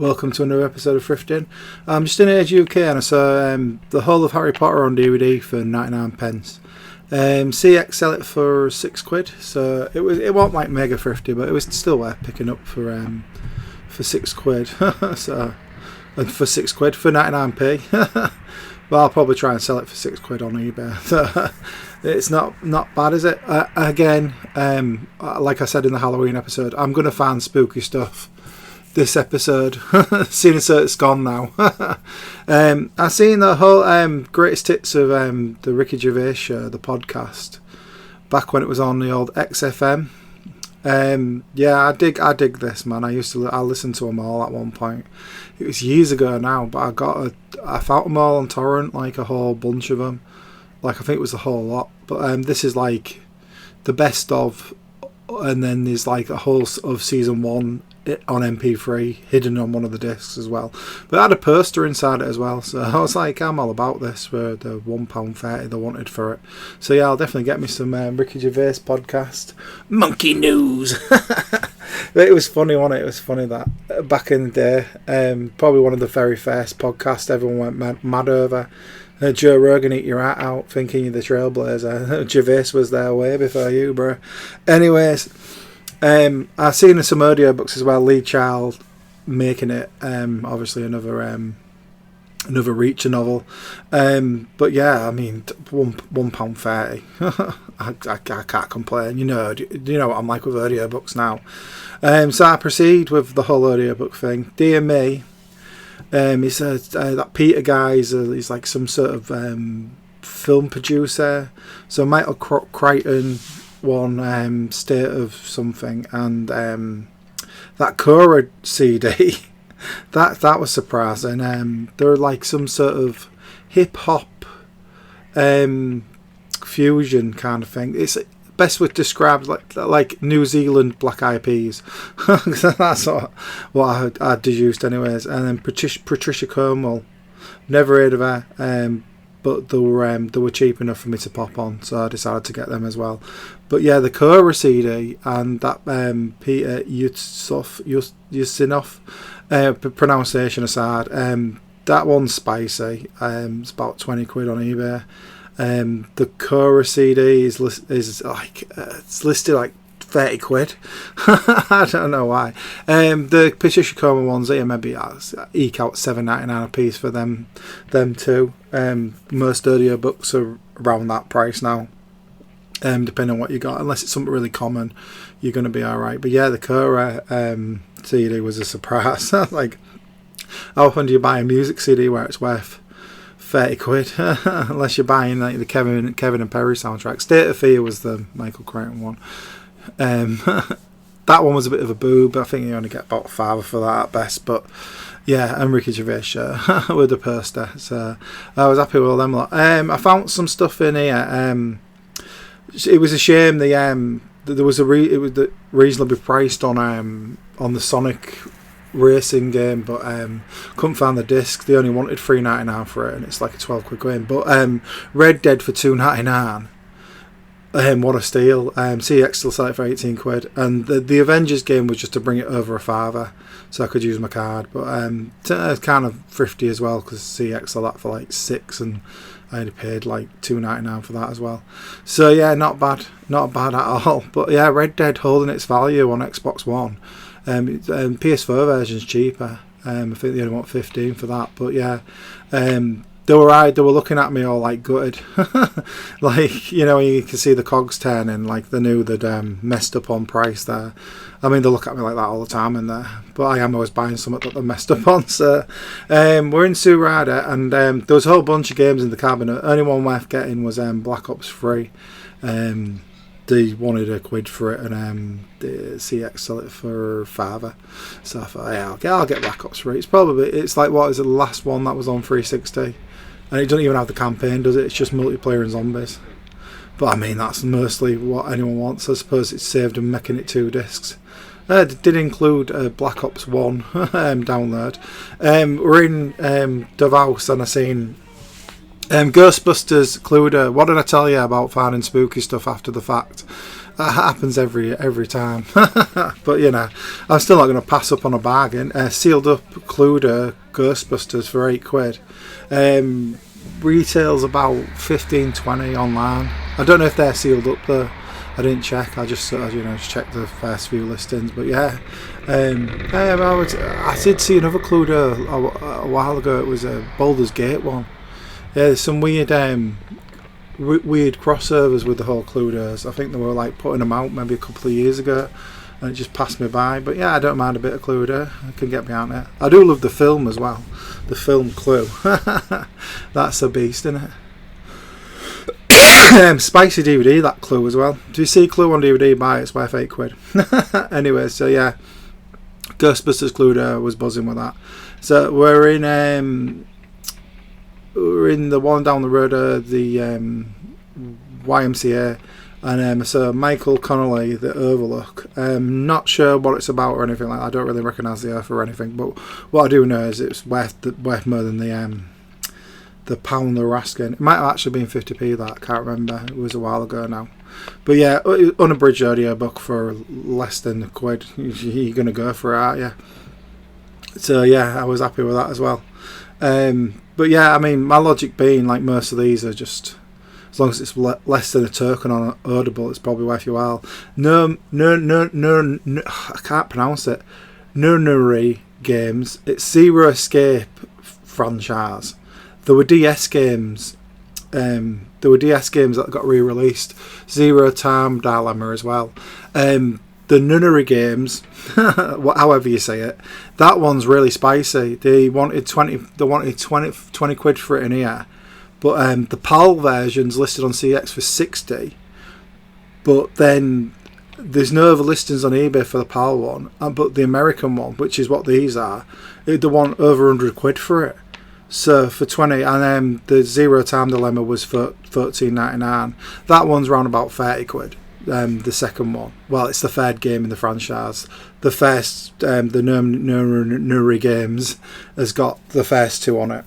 Welcome to another episode of Thrifting. I'm just in Age UK and I saw the whole of Harry Potter on DVD for 99 pence. CX sell it for £6, so it wasn't like mega thrifty, but it was still worth picking up for £6. So, and for £6 for 99p. Well, I'll probably try and sell it for £6 on eBay. So, it's not bad, is it? Again, like I said in the Halloween episode, I'm going to find spooky stuff this episode, seeing as it's gone now. I've seen the whole greatest hits of the Ricky Gervais show, the podcast, back when it was on the old XFM. Yeah, I dig this, man. I listened to them all at one point. It was years ago now, but I found them all on torrent, like a whole bunch of them. Like I think it was the whole lot. But this is like the best of, and then there's like a whole of season 1 on MP3 hidden on one of the discs as well, but it had a poster inside it as well, so I was like, I'm all about this for the £1.30 they wanted for it. So yeah, I'll definitely get me some Ricky Gervais podcast monkey news. It was funny, wasn't it? It was funny that back in the day, probably one of the very first podcasts everyone went mad over. Joe Rogan eat your heart out thinking you're the trailblazer. Gervais was there way before you, bro. Anyways, I've seen some audio books as well. Lee Child making it, obviously another Reacher novel. But yeah, I mean, £1.30. I can't complain. You know what I'm like with audio books now. So I proceed with the whole audio book thing. Dear me, he says that Peter guy he's like some sort of film producer. So Michael Crichton won State of Something, and that Cora CD that was surprising. They're like some sort of hip hop fusion kind of thing. It's best was described like New Zealand Black Eyed Peas. That's what I deduced anyways. And then Patricia Cornwall, never heard of her, but they were cheap enough for me to pop on, so I decided to get them as well. But yeah, the Cora CD and that Peter Ustinov, pronunciation aside, that one's spicy. It's about £20 on eBay. The Cora CD is like it's listed like £30. I don't know why. The Patricia Cornwall ones, maybe eke out $7.99 a piece for them too. Most audio books are around that price now, depending on what you got. Unless it's something really common, you're going to be alright. But yeah, the Cora CD was a surprise. Like, how often do you buy a music CD where it's worth £30? Unless you're buying like the Kevin and Perry soundtrack. State of Fear was the Michael Crichton one. That one was a bit of a boob. I think you only get about £5 for that at best. But yeah, and Ricky Gervais with the poster. So I was happy with all them lot. I found some stuff in here. It was a shame there was it was reasonably priced on the Sonic racing game, but couldn't find the disc. They only wanted $3.99 for it, and it's like a £12 game. But Red Dead for $2.99. What a steal. CX still sell it for £18, and the Avengers game was just to bring it over a £5, so I could use my card. But it's kind of thrifty as well, because CX sold that for like £6, and I only paid like $2.99 for that as well. So yeah, not bad at all. But yeah, Red Dead holding its value on Xbox One. PS4 version's cheaper. I think they only want $15 for that. But yeah, they were looking at me all like gutted. Like, you can see the cogs turning, like they knew they'd messed up on price there. I mean, they look at me like that all the time in there, but I am always buying something that they messed up on. So we're in Surada, and there was a whole bunch of games in the cabinet. Only one worth getting was Black Ops 3. They wanted £1 for it, and the CX sell it for £5. So I thought, yeah, I'll get Black Ops 3. It's like, what is it, the last one that was on 360, and it doesn't even have the campaign, does it? It's just multiplayer and zombies. But I mean, that's mostly what anyone wants. I suppose it's saved them making it 2 discs. It did include Black Ops 1 download. We're in Davos, and I seen Ghostbusters Cluedo. What did I tell you about finding spooky stuff after the fact? that happens every time. But you know, I'm still not going to pass up on a bargain. Sealed up Cluedo Ghostbusters for £8. Retails about 15-20 online. I don't know if they're sealed up though. I didn't check. I just sort of, just checked the first few listings. But yeah, I did see another Cluedo a while ago. It was a Baldur's Gate one. Yeah, there's some weird crossovers with the whole Cluedos. I think they were like putting them out maybe a couple of years ago, and it just passed me by. But yeah, I don't mind a bit of Cluedo. I can get behind it. I do love the film as well. The film Clue. That's a beast, isn't it? Spicy DVD, that Clue as well. Do you see Clue on DVD? Buy it. It's worth £8. Anyway, so yeah, Ghostbusters Cluedo was buzzing with that. So we're in the one down the road, the YMCA, and so Michael Connolly, the Overlook. Not sure what it's about or anything like that. I don't really recognise the earth or anything, but what I do know is it's worth more than the pound they were asking. It might have actually been 50p, that, I can't remember. It was a while ago now. But yeah, unabridged audio book for less than £1. You're going to go for it, aren't you? So yeah, I was happy with that as well. But yeah, I mean, my logic being, like most of these are just, as long as it's less than a token on Audible, it's probably worth your while. No, I can't pronounce it. Nunnery Games. It's Zero Escape franchise. There were DS games. That got re-released. Zero Time Dilemma as well. The Nunnery games, however you say it, that one's really spicy. They wanted 20 quid for it in here, but the PAL version's listed on CX for 60. But then there's no other listings on eBay for the PAL one, but the American one, which is what these are, they want over 100 quid for it. So for 20, and then the Zero Time Dilemma was for $13.99. That one's around about 30 quid. The second one, well, it's the third game in the franchise. The first, the Nuri Games, has got the first two on it.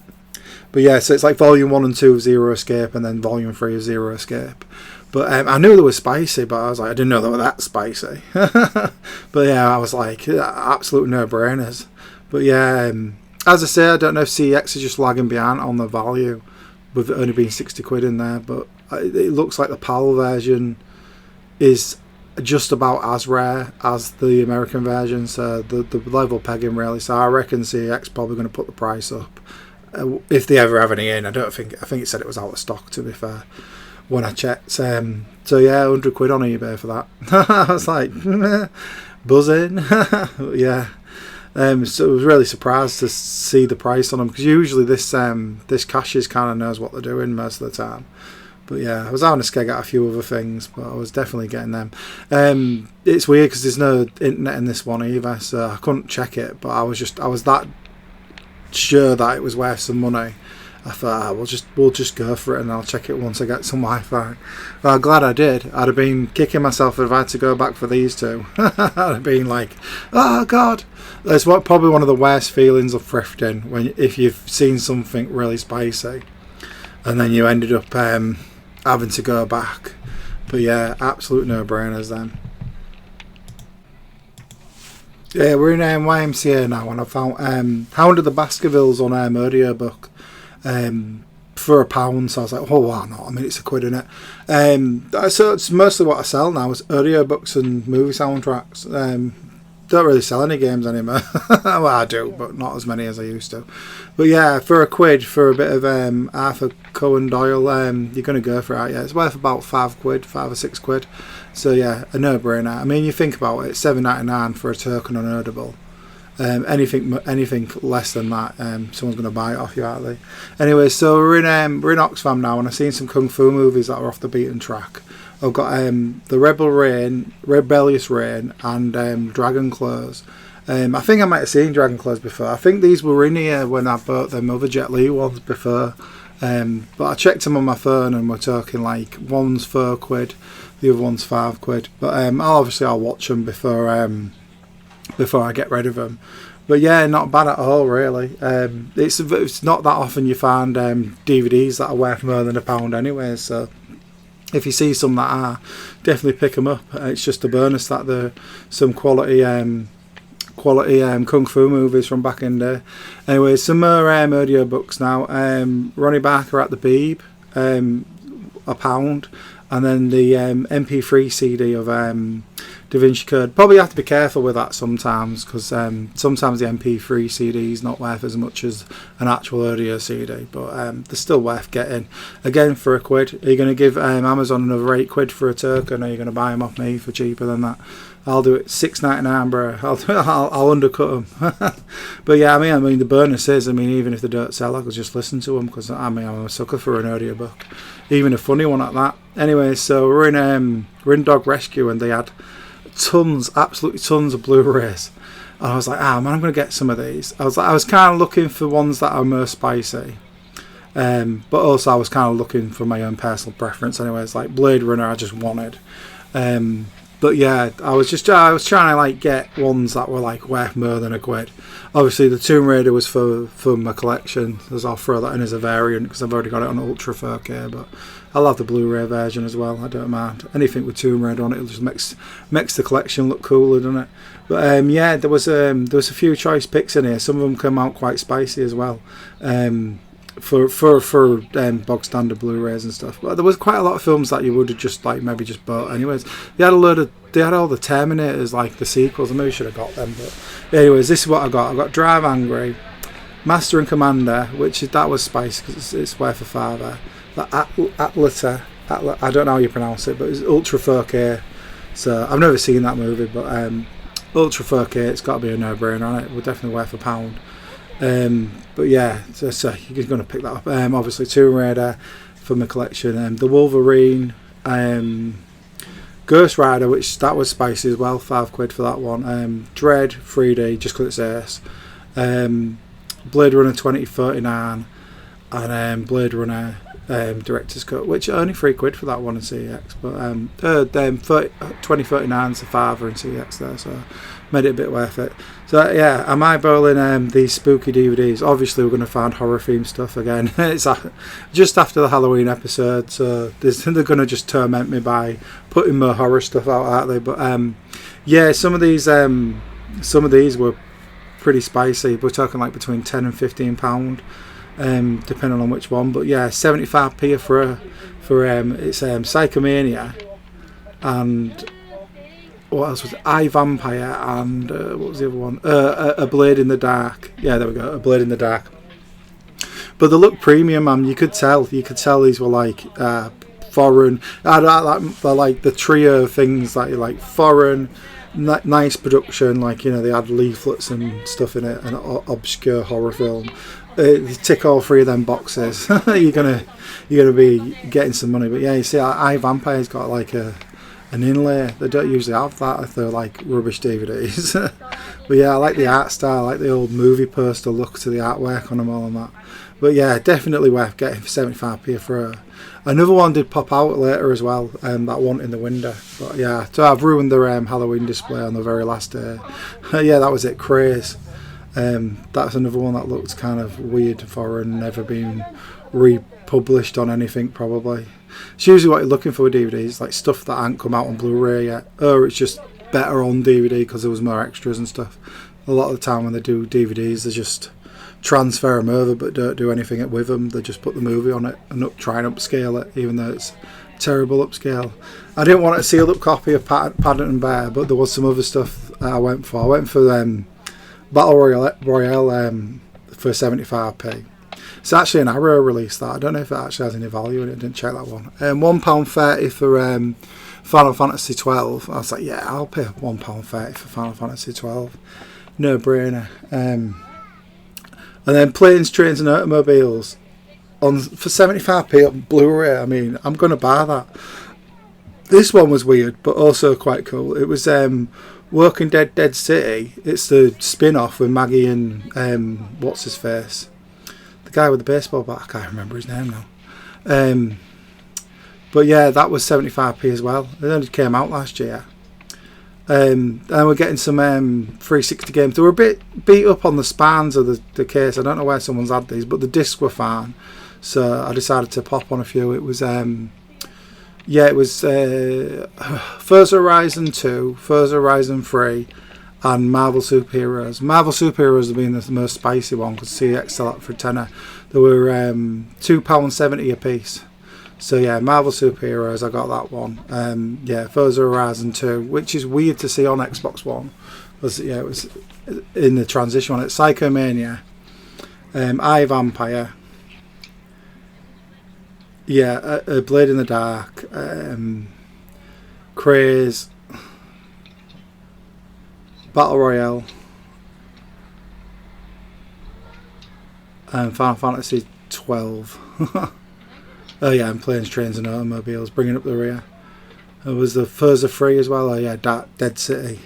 But yeah, so it's like Volume 1 and 2 of Zero Escape, and then Volume 3 of Zero Escape. But I knew they were spicy, but I was like, I didn't know they were that spicy. But yeah, I was like, absolute no-brainers. But yeah, as I say, I don't know if CX is just lagging behind on the value, with it only being 60 quid in there, but it looks like the PAL version is just about as rare as the American version, so the level pegging really. So I reckon CX probably going to put the price up if they ever have any in. I think it said it was out of stock, to be fair, when I checked. So yeah, 100 quid on eBay for that. I was like, buzzing. Yeah. So I was really surprised to see the price on them, because usually this Cashies kind of knows what they're doing most of the time. But yeah, I was having a skeg at a few other things, but I was definitely getting them. It's weird because there's no internet in this one either, so I couldn't check it. But I was that sure that it was worth some money. I thought, we'll just go for it, and I'll check it once I get some Wi-Fi. Well, I'm glad I did. I'd have been kicking myself if I had to go back for these two. I'd have been like, oh God. That's probably one of the worst feelings of thrifting, if you've seen something really spicy and then you ended up having to go back. But yeah, absolute no-brainers then. Yeah, we're in YMCA now, and I found Hound of the Baskervilles on audiobook for £1. So I was like, oh, why not? I mean, it's £1, isn't it? So it's mostly what I sell now is audiobooks and movie soundtracks. Don't really sell any games anymore. Well, I do, but not as many as I used to. But yeah, for £1 for a bit of Arthur Conan Doyle, you're going to go for it. Yeah, it's worth about £5 or £6. So yeah, a no-brainer. I mean, you think about it, $7.99 for a token on Audible. Anything less than that, someone's going to buy it off you, aren't they? Anyway, so we're in Oxfam now, and I've seen some kung fu movies that are off the beaten track. I've got the Rebellious Reign, and Dragon Claws. I think I might have seen Dragon Claws before. I think these were in here when I bought them other Jet Li ones before. But I checked them on my phone, and we're talking like one's £4, the other one's £5. But I'll watch them before I get rid of them. But yeah, not bad at all, really. It's not that often you find DVDs that are worth more than £1 anyway, so if you see some that are, definitely pick them up. It's just a bonus that they're some quality kung fu movies from back in there. Anyway, some more audio books now. Ronnie Barker at the Beeb, £1, and then the MP3 CD of Da Vinci Code. Probably have to be careful with that sometimes, because sometimes the MP3 CD is not worth as much as an actual audio CD, but they're still worth getting. Again, for £1. Are you going to give Amazon another £8 for a token, or are you going to buy them off me for cheaper than that? I'll do it $6.99, bro. I'll undercut them. But yeah, I mean the bonus is, even if they don't sell, I could just listen to them, because I'm a sucker for an audio book, even a funny one at that. Anyway, so we're in Dog Rescue, and they had absolutely tons of Blu-rays, and I was like, man, I'm going to get some of these. I was kind of looking for ones that are more spicy, but also I was kind of looking for my own personal preference. Anyway, it's like Blade Runner I just wanted. But yeah, I was trying to get ones that were worth more than £1. Obviously, the Tomb Raider was for my collection, as I'll throw that in as a variant, because I've already got it on Ultra 4K. But I'll have the Blu-ray version as well. I don't mind anything with Tomb Raider on it. It just makes the collection look cooler, doesn't it? But yeah, there was a few choice picks in here. Some of them come out quite spicy as well. For bog standard Blu-rays and stuff, but there was quite a lot of films that you would have just maybe just bought anyways. They had all the Terminators, the sequels. I maybe should have got them, but anyways, this is what I got Drive Angry, Master and Commander, that was spicy because it's worth a £5. The Atlanta, I don't know how you pronounce it, but it's Ultra 4K, so I've never seen that movie, but Ultra 4K, it's got to be a no-brainer on it. We're definitely worth £1. But yeah, so you're going to pick that up. Obviously Tomb Raider for my collection, the Wolverine, Ghost Rider, which that was spicy as well, £5 for that one. Dread 3D, just because it's Blade Runner 2049, and Blade Runner Director's Cut, which are only £3 for that one in CEX, but 2039 is a £5 in CEX there, so made it a bit worth it. So yeah, I'm eyeballing these spooky DVDs. Obviously we're going to find horror themed stuff again. It's just after the Halloween episode, so they're going to just torment me by putting more horror stuff out, aren't they? But yeah, some of these were pretty spicy. We're talking between £10 and £15, depending on which one. But yeah, 75p for it's Psychomania, and what else was it? iVampire, and what was the other one? A Blade in the Dark. Yeah, there we go, A Blade in the Dark. But they look premium, man. You could tell these were foreign. They're the trio of things that you foreign, nice production. They had leaflets and stuff in it, an obscure horror film. You tick all three of them boxes. you're gonna be getting some money. But yeah, you see, iVampire's got an inlay. They don't usually have that if they're rubbish DVDs. But yeah, I like the art style, I like the old movie poster look to the artwork on them all and that. But yeah, definitely worth getting for 75p for another one did pop out later as well, that one in the window. But yeah, so I've ruined their Halloween display on the very last day. Yeah, that was it, Craze. That's another one that looks kind of weird, foreign, never been republished on anything probably. It's usually what you're looking for with DVDs, stuff that hasn't come out on Blu-ray yet, or it's just better on DVD because there was more extras and stuff. A lot of the time when they do DVDs, they just transfer them over but don't do anything with them. They just put the movie on it and try and upscale it, even though it's terrible upscale. I didn't want a sealed up copy of Paddington Bear, but there was some other stuff I went for. I went for Battle Royale for 75p. It's actually an Arrow release, that. I don't know if it actually has any value in it. I didn't check that one. £1.30 for Final Fantasy 12. I was like, yeah, I'll pay £1.30 for Final Fantasy 12. No brainer. And then Planes, Trains and Automobiles for 75p on Blu-ray. I mean, I'm going to buy that. This one was weird, but also quite cool. It was Walking Dead Dead City. It's the spin-off with Maggie and what's his face? The guy with the baseball bat. I can't remember his name now. But yeah, that was 75p as well. It only came out last year. And we're getting some 360 games. They were a bit beat up on the spans of the case. I don't know where someone's had these, but the discs were fine. So I decided to pop on a few. It was yeah, it was Forza Horizon 2, Forza Horizon 3, and Marvel Superheroes. Marvel Superheroes have been the most spicy one because CX sell out for a tenner. They were £2.70 a piece. So yeah, Marvel Superheroes, I got that one. Yeah, Forza Horizon 2, which is weird to see on Xbox One. It was in the transition one. It's Psychomania, iVampire, yeah, Blade in the Dark, Craze, Battle Royale, and Final Fantasy 12. Oh yeah, and Planes, Trains and Automobiles, bringing up the rear. There was the Forza 3 as well. Oh yeah, Dead City.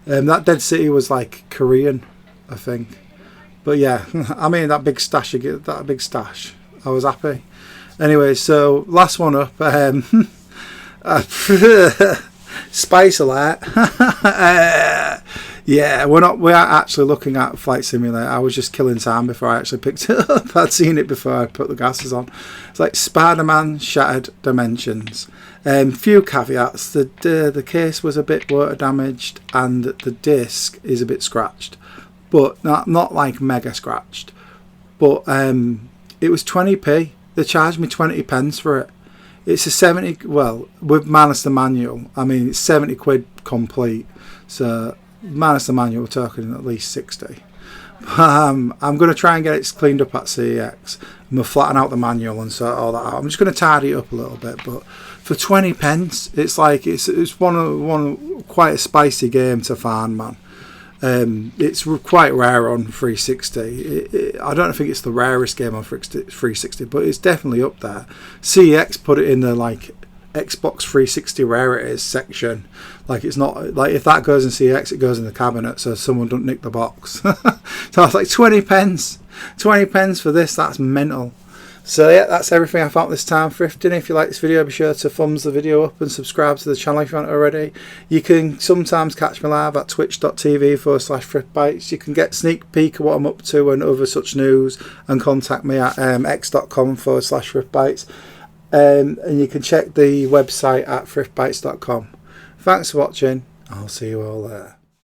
That Dead City was like Korean, I think. But yeah, I mean that big stash. I was happy. Anyway, so last one up. Spice alert. Yeah, we aren't actually looking at Flight Simulator. I was just killing time before I actually picked it up. I'd seen it before I put the glasses on. It's like Spider-Man Shattered Dimensions. Few caveats. The case was a bit water damaged and the disc is a bit scratched, but not like mega scratched. But it was 20p. They charged me 20 pence for it. It's a 70, well, with minus the manual. I mean, it's 70 quid complete. So minus the manual, we're talking at least 60. I'm going to try and get it cleaned up at CEX. I'm going to flatten out the manual and sort all that out. I'm just going to tidy it up a little bit, but for 20 pence, it's like it's one quite a spicy game to find, man. It's quite rare on 360. I don't think it's the rarest game on 360, but it's definitely up there. CEX put it in the like Xbox 360 rarities section. Like it's not like if that goes in CX, it goes in the cabinet, so someone don't nick the box. So I was like 20 pence for this. That's mental. So yeah, that's everything I found this time thrifting. If you like this video, be sure to thumbs the video up and subscribe to the channel if you haven't already. You can sometimes catch me live at twitch.tv/Thrift Bytes. You can get sneak peek of what I'm up to and other such news, and contact me at x.com/Thrift Bytes. And you can check the website at thriftbytes.com. Thanks for watching. I'll see you all there.